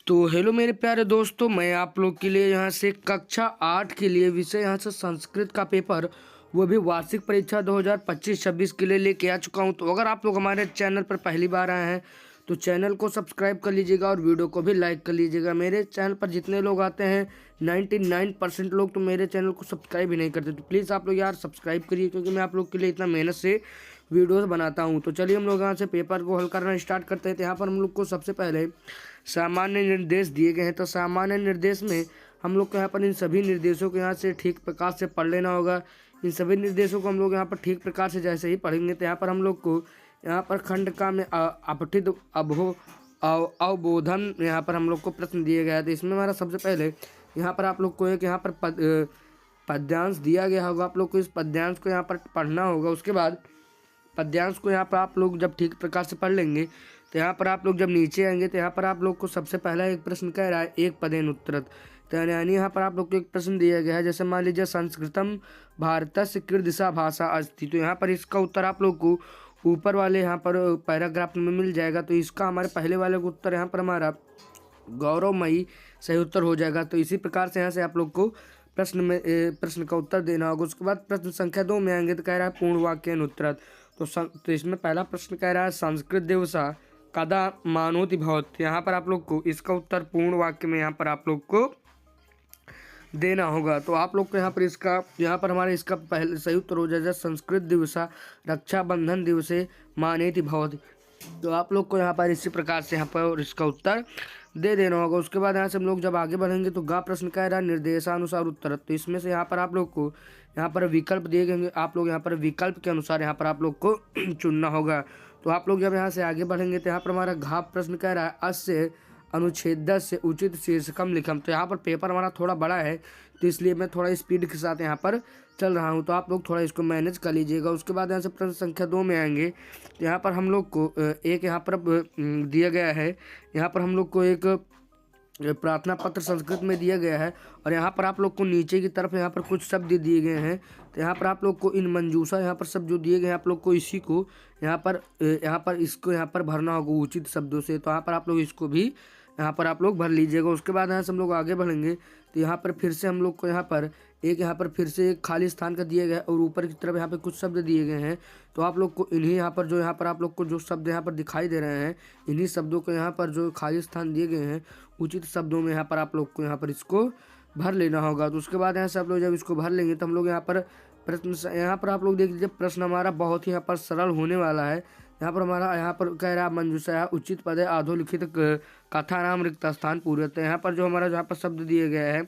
तो हेलो मेरे प्यारे दोस्तों, मैं आप लोग के लिए यहाँ से कक्षा 8 के लिए विषय यहाँ से संस्कृत का पेपर, वो भी वार्षिक परीक्षा 2025-26 के लिए लेके आ चुका हूँ। तो अगर आप लोग हमारे चैनल पर पहली बार आए हैं तो चैनल को सब्सक्राइब कर लीजिएगा और वीडियो को भी लाइक कर लीजिएगा। मेरे चैनल पर जितने लोग आते हैं 99% लोग तो मेरे चैनल को सब्सक्राइब ही नहीं करते। तो प्लीज़ आप लोग यार सब्सक्राइब करिए, क्योंकि मैं आप लोग के लिए इतना मेहनत से वीडियोस बनाता हूँ। तो चलिए हम लोग यहाँ से पेपर को हल करना स्टार्ट करते हैं। तो यहाँ पर हम लोग को सबसे पहले सामान्य निर्देश दिए गए हैं। तो सामान्य निर्देश में हम लोग को यहाँ पर इन सभी निर्देशों को यहाँ से ठीक प्रकार से पढ़ लेना होगा। इन सभी निर्देशों को हम लोग यहाँ पर ठीक प्रकार से जैसे ही पढ़ेंगे तो यहाँ पर हम लोग को यहाँ पर खंड का में अपठित अवबोधन यहाँ पर हम लोग को प्रश्न दिए गया है। तो इसमें हमारा सबसे पहले यहाँ पर आप लोग को एक यहाँ पर पद्यांश दिया गया होगा। आप लोग को इस पद्यांश को यहाँ पर पढ़ना होगा। उसके बाद पद्यांश को यहाँ पर आप लोग जब ठीक प्रकार से पढ़ लेंगे तो यहाँ पर आप लोग जब नीचे आएंगे तो यहाँ पर आप लोग को सबसे पहला एक प्रश्न कह रहा है एक पदेन उत्तरत। तो यानी यहाँ पर आप लोग को एक प्रश्न दिया गया है, जैसे मान लीजिए संस्कृतम भारतस्य कीदृशा भाषा अस्ति। तो यहाँ पर इसका उत्तर आप लोग को ऊपर वाले यहाँ पर पैराग्राफ में मिल जाएगा। तो इसका हमारे पहले वाले का उत्तर यहाँ पर हमारा गौरवमयी सही उत्तर हो जाएगा। तो इसी प्रकार से यहाँ से आप लोग को प्रश्न का उत्तर देना होगा। उसके बाद प्रश्न संख्या 2 में आएंगे तो कह रहा है पूर्ण वाक्य अनुत्तरत। तो इसमें पहला प्रश्न कह रहा है संस्कृत दिवसा कदा मानोति भवति। यहाँ पर आप लोग को इसका उत्तर पूर्ण वाक्य में यहाँ पर आप लोग को देना होगा। तो आप लोग को यहाँ पर हमारे इसका पहले सही उत्तर हो जाएगा संस्कृत दिवसा रक्षाबंधन दिवसे मानेति भवति। तो आप लोग को यहाँ पर इसी प्रकार से यहाँ पर इसका उत्तर दे देना होगा। उसके बाद यहाँ से हम लोग जब आगे बढ़ेंगे तो गा प्रश्न कह रहा है निर्देशानुसार उत्तर। तो इसमें से यहाँ पर आप लोग को यहाँ पर विकल्प दिए गए, आप लोग यहाँ पर विकल्प के अनुसार यहाँ पर आप लोग को चुनना होगा। तो आप लोग जब यहाँ से आगे बढ़ेंगे तो यहाँ पर हमारा घा प्रश्न कह रहा है अस्य अनुच्छेद से उचित शीर्षकम लिखम। तो यहाँ पर पेपर हमारा थोड़ा बड़ा है तो इसलिए मैं थोड़ा स्पीड के साथ यहाँ पर चल रहा हूँ, तो आप लोग थोड़ा इसको मैनेज कर लीजिएगा। उसके बाद यहाँ से प्रश्न संख्या 2 में आएंगे तो यहाँ पर हम लोग को एक यहाँ पर दिया गया है, यहाँ पर हम लोग को एक प्रार्थना पत्र संस्कृत में दिया गया है और यहाँ पर आप लोग को नीचे की तरफ यहाँ पर कुछ शब्द दिए गए हैं। तो यहाँ पर आप लोग को इन मंजूषा यहाँ पर शब्द जो दिए गए हैं आप लोग को इसी को यहाँ पर इसको यहाँ पर भरना होगा उचित शब्दों से। तो यहाँ पर आप लोग इसको भी यहाँ पर आप लोग भर लीजिएगा। उसके बाद यहाँ से हम लोग आगे बढ़ेंगे तो यहाँ पर फिर से हम लोग को यहाँ पर फिर से एक खाली स्थान का दिया गया है और ऊपर की तरफ यहाँ पे कुछ शब्द दिए गए हैं। तो आप लोग को इन्हीं यहाँ पर आप लोग को जो शब्द यहाँ पर दिखाई दे रहे हैं इन्हीं शब्दों को यहाँ पर जो खाली स्थान दिए गए हैं उचित शब्दों में यहाँ पर आप लोग को यहाँ पर इसको भर लेना होगा। तो उसके बाद यहाँ से आप लोग जब इसको भर लेंगे तो हम लोग यहाँ पर प्रश्न यहाँ पर आप लोग देख लीजिए प्रश्न हमारा बहुत ही यहाँ पर सरल होने वाला है। यहाँ पर हमारा यहाँ पर कह रहा है मंजूषा उचित पद है अधोलिखित कथा नाम रिक्त स्थान पूरे। तो यहाँ पर जो हमारा जहाँ पर शब्द दिए गए हैं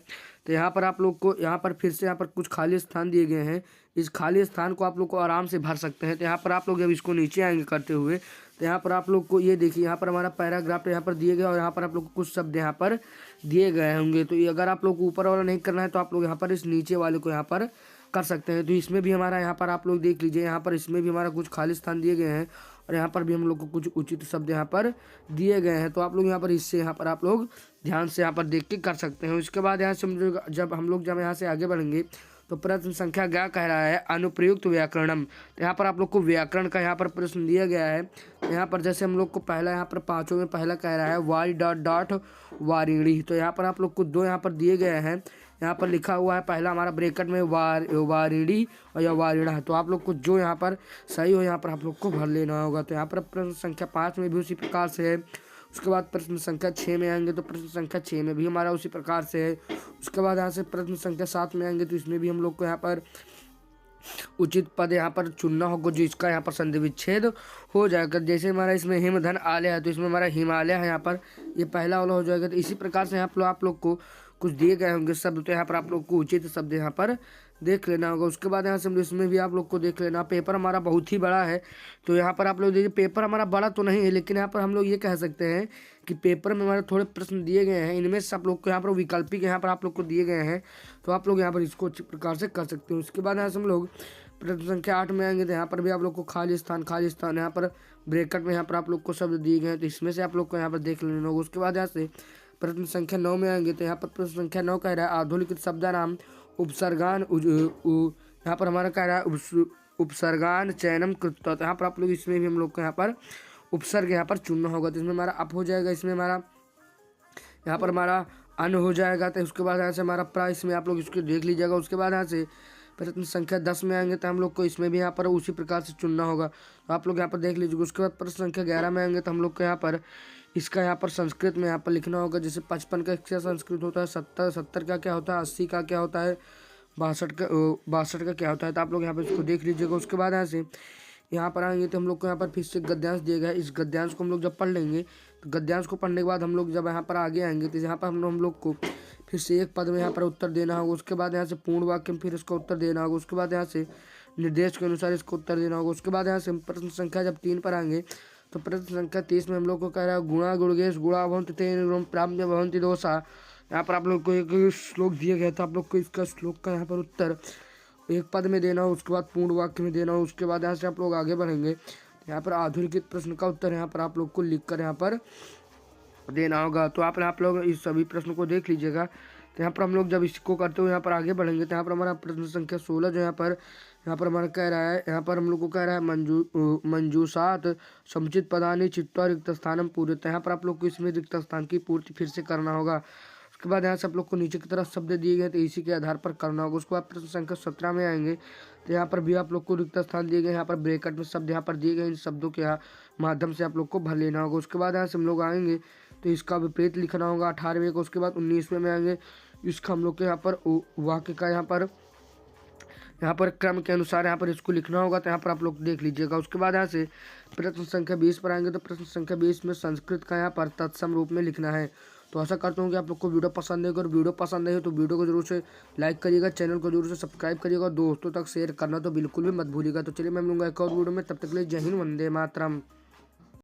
तो यहाँ पर आप लोग को यहाँ पर फिर से यहाँ पर कुछ खाली स्थान दिए गए हैं। इस खाली स्थान को आप लोग को आराम से भर सकते हैं। तो यहाँ पर आप लोग जब इसको नीचे आएंगे करते हुए तो यहाँ पर आप लोग को ये देखिए यहाँ पर हमारा पैराग्राफ यहाँ पर दिए गए और यहाँ पर आप लोग को कुछ शब्द यहाँ पर दिए गए होंगे। तो ये अगर आप लोग को ऊपर वाला नहीं करना है तो आप लोग यहाँ पर इस नीचे वाले को यहाँ पर कर सकते हैं। तो इसमें भी हमारा यहाँ पर आप लोग देख लीजिए यहाँ पर इसमें भी हमारा कुछ खाली स्थान दिए गए हैं और यहाँ पर भी हम लोग को कुछ उचित शब्द यहाँ पर दिए गए हैं। तो आप लोग यहाँ पर इससे यहाँ पर आप लोग ध्यान से यहाँ पर देख के कर सकते हैं। उसके बाद यहाँ से जब हम लोग यहाँ से आगे बढ़ेंगे तो प्रश्न संख्या क्या कह रहा है अनुप्रयुक्त व्याकरणम। तो यहाँ पर आप लोग को व्याकरण का यहाँ पर प्रश्न दिया गया है। यहाँ पर जैसे हम लोग को पहला यहाँ पर पाँचों में पहला कह रहा है वारी डॉट डॉट वारिणी। तो यहाँ पर आप लोग को दो यहाँ पर दिए गए हैं, यहाँ पर लिखा हुआ है पहला हमारा ब्रैकेट में वारिणी और या वारिणा। तो आप लोग को जो यहाँ पर सही हो यहाँ पर आप लोग को भर लेना होगा। तो यहाँ पर प्रश्न संख्या 5 में भी उसी प्रकार से है। उसके बाद प्रश्न संख्या 6 में आएंगे तो प्रश्न संख्या 6 में भी हमारा उसी प्रकार से है। उसके बाद यहाँ से प्रश्न संख्या 7 में आएंगे तो इसमें भी हम लोग को यहाँ पर उचित पद यहाँ पर चुनना होगा जो इसका यहाँ पर संधि विच्छेद हो जाएगा। जैसे हमारा इसमें हिमधन आलय है तो इसमें हमारा हिमालय है, यहाँ पर ये पहला वाला हो जाएगा। तो इसी प्रकार से आप लोग को कुछ दिए गए होंगे शब्द, तो यहाँ पर आप लोग को उचित शब्द यहाँ पर देख लेना होगा। उसके बाद यहाँ से इसमें भी आप लोग को देख लेना। पेपर हमारा बहुत ही बड़ा है तो यहाँ पर आप लोग देखिए पेपर हमारा बड़ा तो नहीं है लेकिन यहाँ पर हम लोग ये कह सकते हैं कि पेपर में हमारे थोड़े प्रश्न दिए गए हैं, इनमें से आप लोग को यहाँ पर विकल्पिक यहाँ पर आप लोग को दिए गए हैं। तो आप लोग यहाँ पर इसको अच्छी प्रकार से कर सकते हो। उसके बाद यहाँ से हम लोग प्रश्न संख्या 8 में आएंगे तो यहाँ पर भी आप लोग को खाली स्थान यहाँ पर ब्रैकेट में यहाँ पर आप लोग को शब्द दिए गए हैं। तो इसमें से आप लोग को यहाँ पर देख लेना होगा। उसके बाद यहाँ से प्रश्न संख्या 9 में आएंगे तो यहाँ पर प्रश्न संख्या 9 कह रहा है आधुनिक शब्दानाम उपसर्गान यहाँ पर हमारा कह रहा है उपसर्गान चयनम कृत्वा। तो यहाँ पर आप लोग इसमें भी हम लोग को यहाँ पर उपसर्ग यहाँ पर चुनना होगा। तो इसमें हमारा अप हो जाएगा, इसमें हमारा यहाँ पर हमारा अन्न हो जाएगा। तो उसके बाद यहाँ से हमारा प्राइस में आप लोग इसको देख लीजिएगा। उसके बाद यहाँ से प्रश्न संख्या 10 में आएंगे तो हम लोग को इसमें भी यहाँ पर उसी प्रकार से चुनना होगा। तो आप लोग यहाँ पर देख लीजिएगा। उसके बाद प्रश्न संख्या 11 में आएंगे तो हम लोग को यहाँ पर इसका यहाँ पर संस्कृत में यहाँ पर लिखना होगा। जैसे 55 का क्या संस्कृत होता है, 70 का क्या होता है, 80 का क्या होता है, 62 का क्या होता है। तो आप लोग यहाँ पर इसको देख लीजिएगा। उसके बाद यहाँ से यहाँ पर आएंगे तो हम लोग को यहाँ पर फिर से गद्यांश दिया गया है। इस गद्यांश को हम लोग जब पढ़ लेंगे तो गद्यांश को पढ़ने के बाद हम लोग जब यहाँ पर आगे आएंगे तो यहाँ पर हम लोग को फिर से एक पद में यहाँ पर उत्तर देना होगा। उसके बाद यहाँ से पूर्ण वाक्य में फिर इसका उत्तर देना होगा। उसके बाद यहाँ से निर्देश के अनुसार इसको उत्तर देना होगा। उसके बाद यहाँ से प्रश्न संख्या जब 3 पर आएंगे तो प्रश्न संख्या 30 में हम लोग को कह रहा है गुणा गुणगेश गुणा भवन्ति तेन प्राप्य भवन्ति दोषा। यहाँ पर आप लोग को एक श्लोक दिया गया था, आप लोग को इसका श्लोक का यहाँ पर उत्तर एक पद में देना हो, उसके बाद पूर्ण वाक्य में देना हो। उसके बाद यहाँ से आप लोग आगे बढ़ेंगे। यहाँ पर अधोलिखित प्रश्न का उत्तर यहाँ पर आप लोग को लिखकर यहाँ पर देना होगा। तो आप लोग इस सभी प्रश्नों को देख लीजिएगा। तो यहाँ पर हम लोग जब इसको करते हुए यहाँ पर आगे बढ़ेंगे तो यहाँ पर हमारा प्रश्न संख्या 16 जो यहाँ पर हमारा कह रहा है, यहाँ पर हम लोग को कह रहा है मंजूषात समुचित पदानि चित्वा रिक्त स्थानम पूर्यत। यहाँ पर आप लोग को इसमें रिक्त स्थान की पूर्ति फिर से करना होगा। उसके बाद यहाँ से आप लोग को नीचे की तरफ शब्द दिए गए तो इसी के आधार पर करना होगा। उसके बाद प्रश्न संख्या 17 में आएंगे तो यहाँ पर भी आप लोग को रिक्त स्थान दिए गए, यहाँ पर ब्रैकेट में शब्द यहाँ पर दिए गए, इन शब्दों के माध्यम से आप लोग को भर लेना होगा। उसके बाद यहाँ से हम लोग आएंगे तो इसका विपरीत लिखना होगा 18वें को। उसके बाद 19वें में आएंगे, इसका हम लोग के यहाँ पर वाक्य का यहाँ पर क्रम के अनुसार यहाँ पर इसको लिखना होगा। तो यहाँ पर आप लोग देख लीजिएगा। उसके बाद यहाँ से प्रश्न संख्या 20 पर आएंगे तो प्रश्न संख्या 20 में संस्कृत का यहाँ पर तत्सम रूप में लिखना है। तो आशा करता हूँ कि आप लोग को वीडियो पसंद आएगा, और वीडियो पसंद आए तो वीडियो को जरूर से लाइक करिएगा, चैनल को जरूर से सब्सक्राइब करिएगा, दोस्तों तक शेयर करना तो बिल्कुल भी मत भूलिएगा। तो चलिए मैं मिलूंगा एक और वीडियो में, तब तक के लिए जय हिंद, वंदे मातरम।